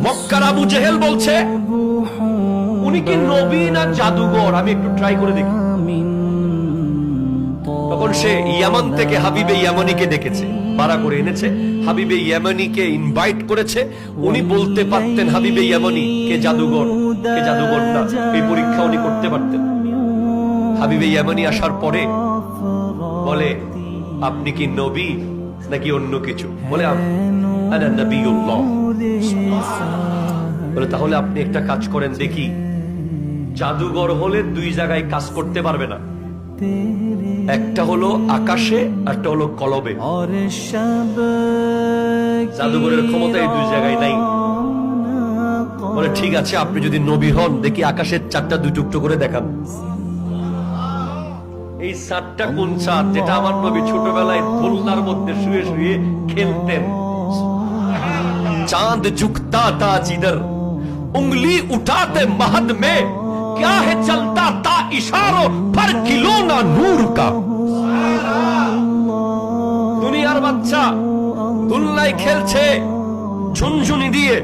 মক্কার আবু জেহেল বলছে উনি কি নবী না জাদুঘর, আমি একটু ট্রাই করে দেখি। তখন সে ইয়ামান থেকে হাবিবে ইয়ামানিকে ডেকেছে, ভাড়া করে এনেছে, হাবিবে ইয়ামানিকে ইনভাইট করেছে। উনি বলতে পারতেন হাবিবে ইয়ামানি কে জাদুঘর কে জাদুঘর না, এই পরীক্ষা উনি করতে পারতেন। হাবিবে ইয়ামানি আসার পরে বলে আপনি কি নবী নাকি অন্য কিছু? বলে আনা নবিয়ুল্লাহ। বলে তাহলে আপনি একটা কাজ করেন দেখি। জাদুঘর হলে দুই জায়গায় কাজ করতে পারবে না, একটা হলো আকাশে, একটা হলো কলবে। জাদুঘরের ক্ষমতা এই দুই জায়গায় নাই। বলে ঠিক আছে, আপনি যদি নবী হন দেখি আকাশের চাঁদটা দুই টুকরো করে দেখান। এই চাঁদটা কোন চাঁদ? যেটা আমার নবী ছোটবেলায় দোলনার মধ্যে শুয়ে শুয়ে খেলতেন। চাঁদ ঝুঁকতা তা জিদর উंगली उठाते महद में क्या है चलता था इशारों पर खिलौना नूर का। দুনিয়ার বাচ্চা দোলনায় খেলছে, ঝুনঝুনি দিয়ে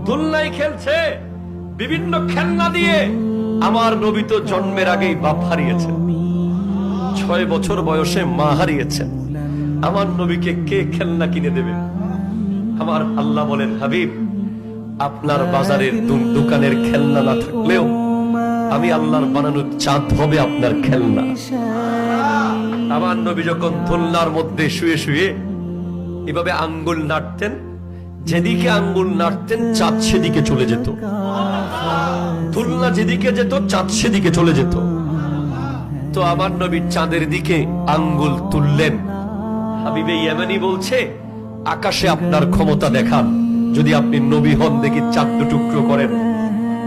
দোলনায় খেলছে, বিভিন্ন খেলনা দিয়ে। আমার নবী তো জন্মের আগেই বাপ হারিয়েছেন, 6 বছর বয়সে মা হারিয়েছেন। আমার নবীকে কে খেলনা কিনে দেবে? আমার আল্লাহ বলেন হাবিব, আপনার বাজারের দোকানের খেলনা না থাকলেও আমি আল্লাহর বানানো চাঁদ হবে আপনার খেলনা। আমার নবী যখন দোলনার মধ্যে শুয়ে শুয়ে এভাবে আঙ্গুল নাড়তেন, যেদিকে আঙ্গুল নাড়তেন চাঁদ সেদিকে চলে যেত, দোলনা যেদিকে যেত চাঁদ সেদিকে চলে যেত। তো আমার নবী চাঁদের দিকে আঙ্গুল তুললেন। হাবিবে ইয়ামানি বলছে আকাশে আপনার ক্ষমতা দেখান, যদি আপনি নবী হন দেখি চাঁদ দুটুকরো করেন।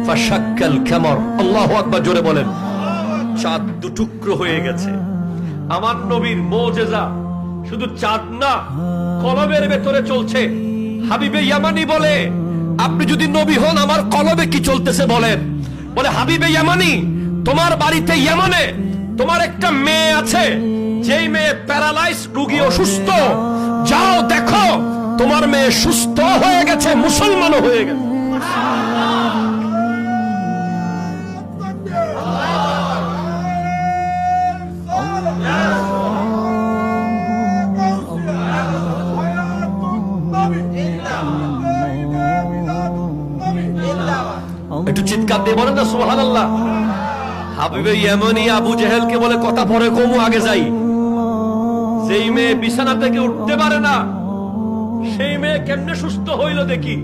ফাশাক্কাল কামার, আল্লাহু আকবার জোরে বলেন। চাঁদ দুটুকরো হয়ে গেছে। আমার নবীর মুজিজা শুধু চাঁদ না, কলবের ভেতরে চলছে। হাবিবে ইয়ামানি বলে আপনি যদি নবী হন আমার কলবে কি চলতেছে বলেন। বলে হাবিবে ইয়ামানি, তোমার বাড়িতে ইয়ামানে তোমার একটা মেয়ে আছে, যেই মেয়ে প্যারালাইজ, রোগী, অসুস্থ। যাও দেখো তোমার মেয়ে সুস্থ হয়ে গেছে, মুসলমানও হয়ে গেছে। একটু চিৎকার দিয়ে বলেন না সুবহানাল্লাহ। হাবিবে ইয়ামানি আবু জেহেলকে বলে কথা পরে কমু, আগে যাই। যেই মেয়ে বিছানা থেকে উঠতে পারে না সেই মেয়ে কেমনে সুস্থ হইল দেখি।